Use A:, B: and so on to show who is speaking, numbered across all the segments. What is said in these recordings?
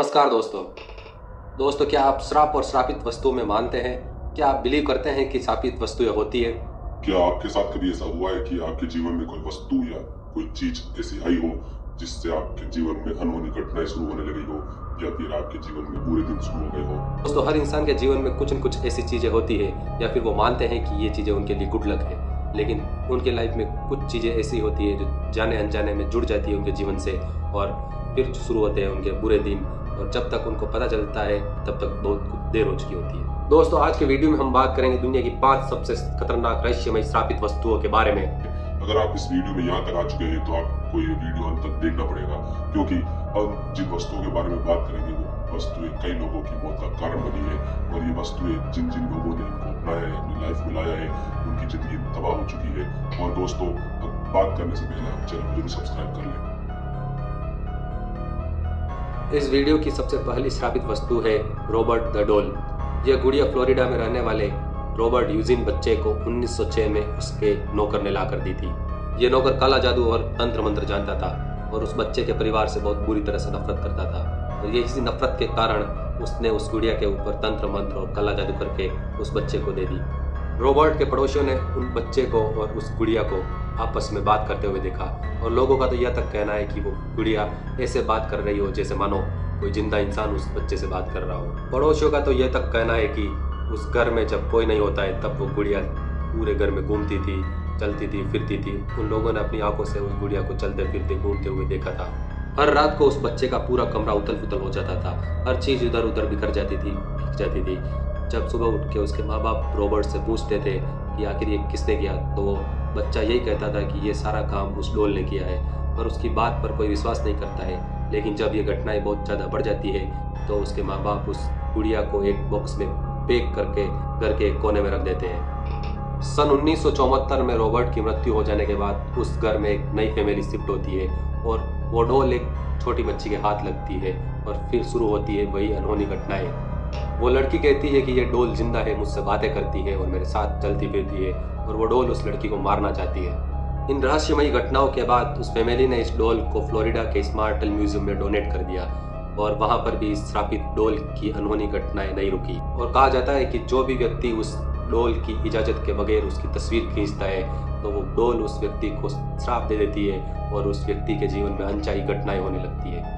A: नमस्कार दोस्तों, क्या आप श्राप और श्रापित वस्तुओं में मानते हैं? क्या आप बिलीव करते हैं कि श्रापित वस्तुएं होती है?
B: क्या आपके साथ कभी ऐसा हुआ है कि आपके जीवन में कोई वस्तु या कोई चीज ऐसी आई हो जिससे आपके जीवन में अनहोनी घटनाएं शुरू होने लगी हो या फिर आपके जीवन में बुरे दिन शुरू हो गए हो?
A: दोस्तों, हर इंसान के जीवन में कुछ न कुछ ऐसी चीजें होती है या फिर वो मानते हैं कि ये चीजें उनके लिए गुड लक है, लेकिन उनके लाइफ में कुछ चीजें ऐसी होती है जो जाने अनजाने में जुड़ जाती है उनके जीवन से और फिर शुरू होते हैं उनके बुरे दिन, और जब तक उनको पता चलता है तब तक बहुत देर हो चुकी होती है। दोस्तों, आज के वीडियो में हम बात करेंगे दुनिया की 5 सबसे खतरनाक रहस्यमय श्रापित वस्तुओं के बारे में।
B: अगर आप इस वीडियो में यहाँ तक आ चुके हैं तो आपको ये वीडियो अंत तक देखना पड़ेगा, क्योंकि हम जिन वस्तुओं के बारे में बात करेंगे वो वस्तुएं कई लोगों की मौत का कारण बनी है, और ये वस्तुएं जिन जिन लोगों ने इनको अपनाया है, अपनी लाइफ में लाया है, उनकी जिंदगी तबाह हो चुकी है। और दोस्तों, बात करने से पहले आप चैनल को जरूर सब्सक्राइब कर लें।
A: इस वीडियो की सबसे पहली श्रापित वस्तु है रॉबर्ट द डॉल। यह गुड़िया फ्लोरिडा में रहने वाले रॉबर्ट यूजिन बच्चे को 1906 में उसके नौकर ने लाकर दी थी। यह नौकर काला जादू और तंत्र मंत्र जानता था और उस बच्चे के परिवार से बहुत बुरी तरह से नफरत करता था, और ये इसी नफरत के कारण उसने उस गुड़िया के ऊपर तंत्र मंत्र और काला जादू करके उस बच्चे को दे दी। रॉबर्ट के पड़ोसियों ने उन बच्चे को और उस गुड़िया को आपस में बात करते हुए देखा, और लोगों का तो यह तक कहना है कि वो गुड़िया ऐसे बात कर रही हो जैसे मानो कोई जिंदा इंसान उस बच्चे से बात कर रहा हो। पड़ोसियों का तो यह तक कहना है कि उस घर में जब कोई नहीं होता है तब वो गुड़िया पूरे घर में घूमती थी, चलती थी, फिरती थी। उन लोगों ने अपनी आंखों से उस गुड़िया को चलते फिरते घूमते हुए देखा था। हर रात को उस बच्चे का पूरा कमरा उथल पुथल हो जाता था, हर चीज इधर उधर बिखर जाती थी, बिक जाती थी। जब सुबह उठ के उसके माँ बाप रॉबर्ट से पूछते थे कि आखिर ये किसने किया, तो वो बच्चा यही कहता था कि ये सारा काम उस डॉल ने किया है, और उसकी बात पर कोई विश्वास नहीं करता है। लेकिन जब ये घटनाएं बहुत ज़्यादा बढ़ जाती है तो उसके माँ बाप उस गुड़िया को एक बॉक्स में पैक करके घर के एक कोने में रख देते हैं। सन 1974 में रॉबर्ट की मृत्यु हो जाने के बाद उस घर में एक नई फैमिली शिफ्ट होती है, और वो डॉल एक छोटी बच्ची के हाथ लगती है, और फिर शुरू होती है वही अनहोनी घटनाएं। वो लड़की कहती है कि ये डॉल जिंदा है, मुझसे बातें करती है और मेरे साथ चलती फिरती है, और वो डॉल उस लड़की को मारना चाहती है। इन रहस्यमयी घटनाओं के बाद उस फैमिली ने इस डॉल को फ्लोरिडा के स्मार्टल म्यूजियम में डोनेट कर दिया, और वहां पर भी इस श्रापित डॉल की अनहोनी घटनाएं नहीं रुकी। और कहा जाता है कि जो भी व्यक्ति उस डॉल की इजाजत के बगैर उसकी तस्वीर खींचता है तो वो डॉल उस व्यक्ति को श्राप दे देती है, और उस व्यक्ति के जीवन में अनचाही घटनाएं होने लगती है।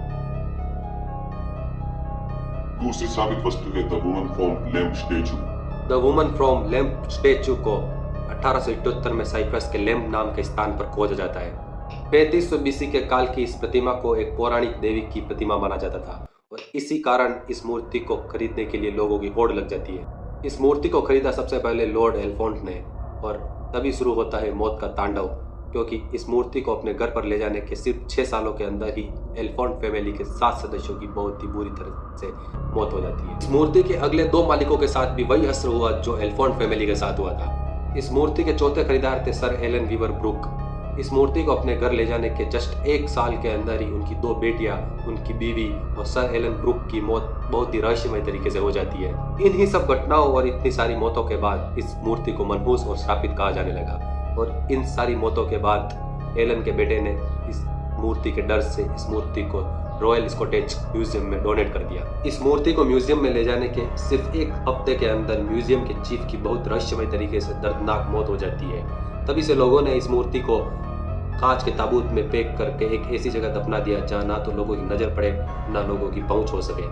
B: दूसरी श्रापित वस्तु है the woman from lamp statue.
A: The woman from lamp statue को 1878 में साइप्रस के लैम्प नाम के स्थान पर खोजा जाता है। 3500 बीसी के काल की इस प्रतिमा को एक पौराणिक देवी की प्रतिमा माना जाता था, और इसी कारण इस मूर्ति को खरीदने के लिए लोगों की होड़ लग जाती है। इस मूर्ति को खरीदा सबसे पहले लॉर्ड एल्फोंट ने, और तभी शुरू होता है मौत का तांडव, क्योंकि इस मूर्ति को अपने घर पर ले जाने के सिर्फ 6 सालों के अंदर ही एल्फोंट फैमिली के 7 सदस्यों की बहुत ही बुरी तरह से मौत हो जाती है। इस मूर्ति के अगले 2 मालिकों के साथ भी वही हश्र हुआ जो एल्फोंट फैमिली के साथ हुआ था। इस मूर्ति के चौथे खरीदार थे सर एलन वीवर ब्रुक। इस मूर्ति को अपने घर ले जाने के जस्ट 1 साल के अंदर ही उनकी 2 बेटियां, उनकी बीवी और सर एलन ब्रुक की मौत बहुत ही रहस्यमय तरीके से हो जाती है। इन्हीं सब घटनाओं और इतनी सारी मौतों के बाद इस मूर्ति को मनहूस और श्रापित कहा जाने लगा, और इन सारी मौतों के बाद एलन के बेटे ने इस मूर्ति के डर से इस मूर्ति को रॉयल स्कॉटेज म्यूजियम में डोनेट कर दिया। इस मूर्ति को म्यूजियम में ले जाने के सिर्फ 1 हफ्ते के अंदर म्यूजियम के चीफ की बहुत रहस्यमय तरीके से दर्दनाक मौत हो जाती है। तभी से लोगों ने इस मूर्ति को कांच के ताबूत में पैक करके एक ऐसी जगह दफना दिया जहां ना तो लोगों की नजर पड़े, ना लोगों की पहुंच हो सके।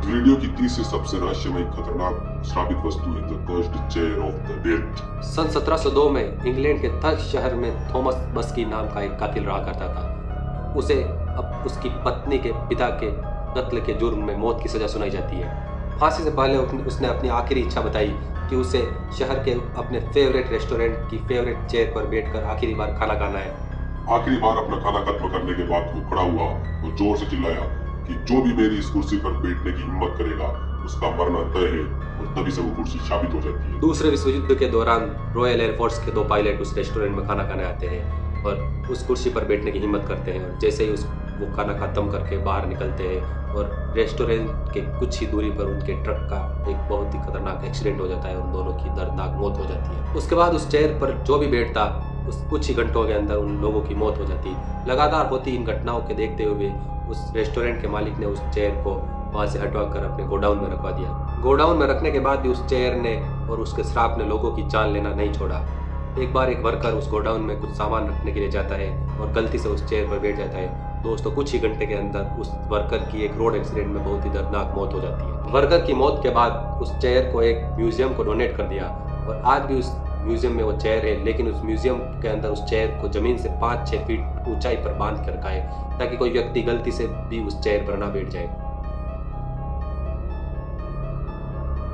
B: वीडियो की तीसरी सबसे रहस्यमय खतरनाक श्रापित वस्तु है the cursed chair of the dead.
A: सन 1702 में इंग्लैंड के थर्क शहर में थॉमस बस्की नाम का एक कातिल रहा करता था। उसे अब उसकी पत्नी के पिता के कत्ल के जुर्म में मौत की सजा सुनाई जाती है। फांसी से पहले उसने अपनी आखिरी इच्छा बताई कि उसे शहर के अपने फेवरेट रेस्टोरेंट की फेवरेट चेयर पर बैठकर आखिरी बार खाना खाना है।
B: आखिरी बार अपना खाना खत्म करने के बाद वो खड़ा हुआ और जोर से चिल्लाया कि जो भी मेरी इस कुर्सी पर बैठने की हिम्मत करेगा उसका मरना तय है, और तभी से वो कुर्सी साबित हो जाती है।
A: दूसरे विश्व युद्ध के दौरान रॉयल एयरफोर्स के 2 पायलट उस रेस्टोरेंट में खाना खाने आते हैं और उस कुर्सी पर बैठने की हिम्मत करते हैं, और जैसे ही वो खाना खत्म करके बाहर निकलते हैं और रेस्टोरेंट के कुछ ही दूरी पर उनके ट्रक का एक बहुत ही खतरनाक एक्सीडेंट हो जाता है, और उन दोनों की दर्दनाक मौत हो जाती है। उसके बाद उस चेयर पर जो भी बैठता उस कुछ ही घंटों के अंदर उन लोगों की मौत हो जाती। लगातार होती इन घटनाओं के देखते हुए उस रेस्टोरेंट के मालिक ने उस चेयर को वहाँ से हटवा कर अपने गोडाउन में रखवा दिया। गोडाउन में रखने के बाद भी उस चेयर ने और उसके श्राप ने लोगों की जान लेना नहीं छोड़ा। एक बार एक वर्कर उस गोडाउन में कुछ सामान रखने के लिए जाता है और गलती से उस चेयर पर बैठ जाता है। दोस्तों, कुछ ही घंटे के अंदर उस वर्कर की एक रोड एक्सीडेंट में बहुत ही दर्दनाक मौत हो जाती है। वर्कर की मौत के बाद उस चेयर को एक म्यूजियम को डोनेट कर दिया और आज भी उस म्यूजियम में वो चेयर है, लेकिन उस म्यूजियम के अंदर उस चेयर को जमीन से 5-6 फीट ऊंचाई पर बांध कर रखा है ताकि कोई व्यक्ति गलती से भी उस चेयर पर ना बैठ जाए।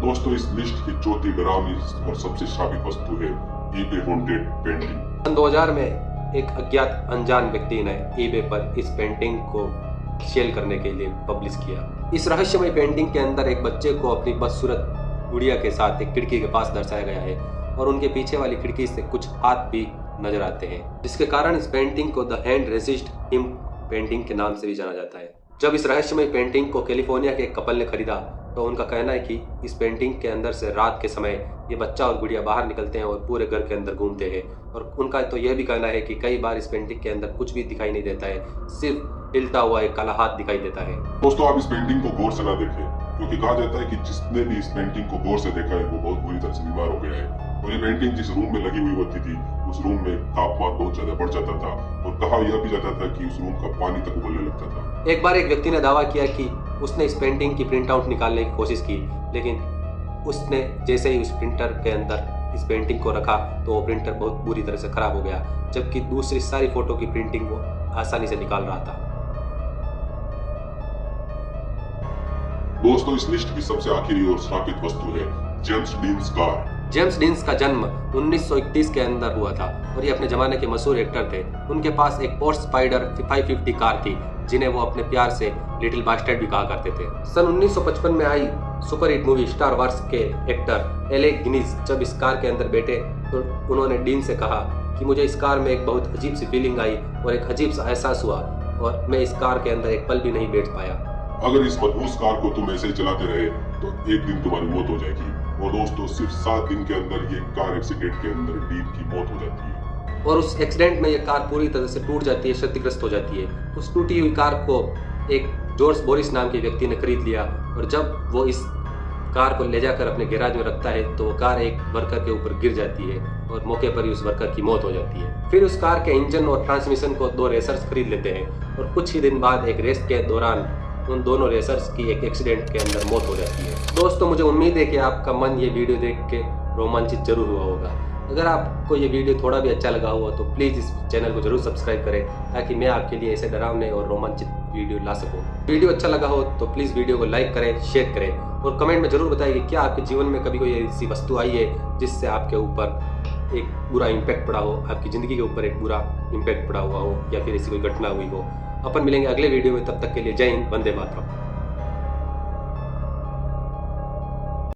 B: दोस्तों, इस लिस्ट की चौथी डरावनी और सबसे श्रापित वस्तु है eBay हॉन्टेड पेंटिंग।
A: सन 2000 में एक अज्ञात अनजान व्यक्ति ने eBay पर इस पेंटिंग को सेल करने के लिए पब्लिश किया। इस रहस्यमय पेंटिंग के अंदर एक बच्चे को अपनी बदसूरत गुड़िया के साथ एक खिड़की के पास दर्शाया गया है और उनके पीछे वाली खिड़की से कुछ हाथ भी नजर आते हैं, जिसके कारण इस पेंटिंग को the hand resist him painting के नाम से भी जाना जाता है। जब इस रहस्यमय पेंटिंग को कैलिफोर्निया के एक कपल ने खरीदा तो उनका कहना है कि इस पेंटिंग के अंदर से रात के समय ये बच्चा और गुड़िया बाहर निकलते हैं और पूरे घर के अंदर घूमते हैं, और उनका तो यह भी कहना है कि कई बार इस पेंटिंग के अंदर कुछ भी दिखाई नहीं देता है, सिर्फ हिलता हुआ एक काला हाथ दिखाई देता है।
B: दोस्तों, आप इस पेंटिंग को गौर से ना देखें, क्योंकि कहा जाता है कि जिसने भी इस पेंटिंग को गौर से देखा है वो बहुत बुरी तरह से बीमार हो गया है। और ये पेंटिंग जिस रूम में लगी हुई होती थी उस रूम में तापमान बहुत ज्यादा बढ़ जाता था और कहा यह भी जाता था कि उस रूम का पानी तक उबलने लगता था।
A: एक बार एक व्यक्ति ने दावा किया कि उसने इस पेंटिंग की प्रिंट आउट निकालने की कोशिश की, लेकिन उसने जैसे ही उस प्रिंटर के अंदर इस पेंटिंग को रखा तो वो प्रिंटर बहुत बुरी तरह से खराब हो गया, जबकि दूसरी सारी फोटो की प्रिंटिंग वो आसानी से निकाल रहा था।
B: दोस्तों, इस लिस्ट की सबसे आखिरी और श्रापित वस्तु है James deans car.
A: James deans का जन्म 1931 के अंदर हुआ था और ये अपने जमाने के मशहूर एक्टर थे। उनके पास एक पोर्श स्पाइडर 550 कार थी जिन्हें वो अपने प्यार से लिटिल बास्टर्ड भी कहा करते थे। सन 1955 में आई super hit movie Star Wars के एक्टर एलेक गिनीज जब इस कार के अंदर बैठे तो उन्होंने डीन से कहा कि मुझे इस कार में एक बहुत अजीब सी फीलिंग आई और एक अजीब सा एहसास हुआ और मैं इस कार के अंदर एक पल भी नहीं बैठ पाया।
B: अगर इस मदबूस कार को तुम ऐसे ही चलाते रहे तो एक दिन तुम्हारी मौत हो जाएगी। और दोस्तों, सिर्फ 7 दिन के अंदर ये कार एक्सीडेंट के अंदर डीन की मौत हो जाती है
A: और उस एक्सीडेंट में ये कार पूरी तरह से टूट जाती है, क्षतिग्रस्त हो जाती है। उस टूटी हुई कार को एक जॉर्ज बोरिस नाम के व्यक्ति ने खरीद लिया और जब वो इस कार को ले जाकर अपने गैराज में रखता है तो वो कार एक वर्कर के ऊपर गिर जाती है और मौके पर ही उस वर्कर की मौत हो जाती है। फिर उस कार के इंजन और ट्रांसमिशन को 2 रेसर्स खरीद लेते हैं और कुछ ही दिन बाद एक रेस के दौरान उन दोनों रेसर्स की एक एक्सीडेंट के अंदर मौत हो जाती है। दोस्तों, मुझे उम्मीद है कि आपका मन ये वीडियो देख के रोमांचित जरूर हुआ होगा। अगर आपको ये वीडियो थोड़ा भी अच्छा लगा हुआ तो प्लीज़ इस चैनल को जरूर सब्सक्राइब करें ताकि मैं आपके लिए ऐसे डरावने और रोमांचित वीडियो ला सकूं। वीडियो अच्छा लगा हो तो प्लीज़ वीडियो को लाइक करें, शेयर करें और कमेंट में जरूर बताइए कि क्या आपके जीवन में कभी कोई ऐसी वस्तु आई है जिससे आपके ऊपर एक बुरा इम्पैक्ट पड़ा हो, आपकी ज़िंदगी के ऊपर एक बुरा इम्पैक्ट पड़ा हुआ हो या फिर ऐसी कोई घटना हुई हो। अपन मिलेंगे अगले वीडियो में, तब तक के लिए जय हिंद, वंदे मातरम।